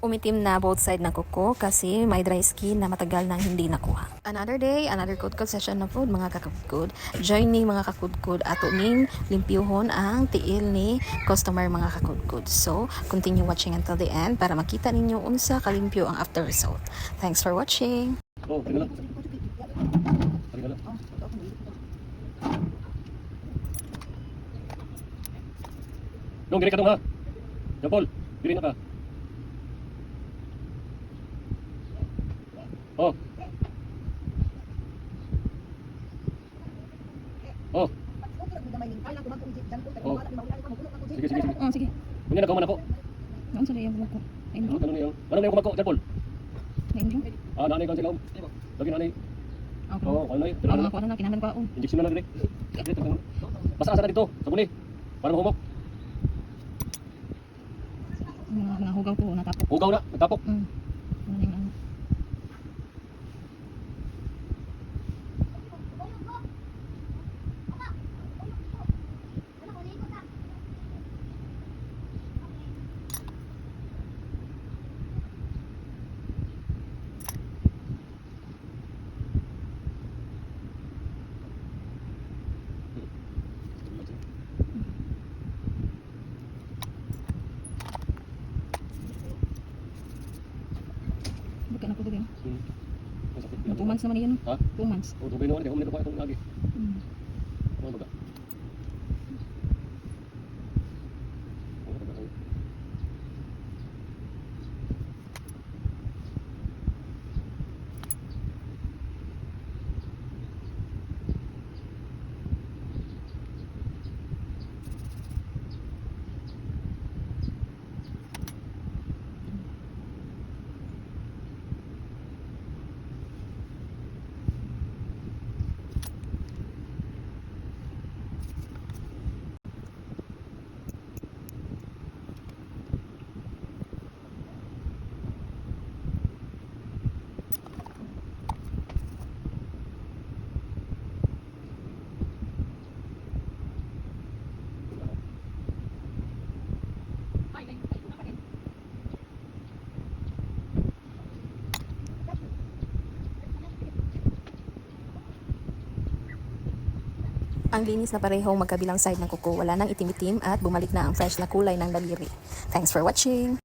Umitim na both side ng kuko kasi may dry skin na matagal nang hindi nakuha. Another day, another kudkod session na po mga kakudkod. Join ni mga kakudkod ato ning limpyuhon ang tiil ni customer mga kakudkod. So, continue watching until the end para makita ninyo unsa kalimpyo ang after result. Thanks for watching. Oh, tingnan lang. Tingnan lang. Dong, diri ka dong ha. Japol, diri na ka. Oh. Oh. Oh. Sige, sige, sige. Oh, sige. Kunya nakaman ako. Naon sa iyang buko? Ay mo. Ano niyo? Ano niyo kumako, Japol? Ay mo. Ah, nanay kan sila. Lagi nanay. Ako. Oh, ano niyo? Ako ako na kinaman ko ako. Injection na lang diri. Diri tong. Basta asa na dito, sa buli. Para mahumok. Mga hugaw ko natapok. Hugaw na, nagtapok. Ano ning ano. Bukan ako din. 2 months naman yan. Ha? 2 months. Oh, tubay naman, di ko minito pa itong lagi. Mm. Ano ba? Ang linis na parehong magkabilang side ng kuko, wala nang itim-itim at bumalik na ang fresh na kulay ng daliri. Thanks for watching!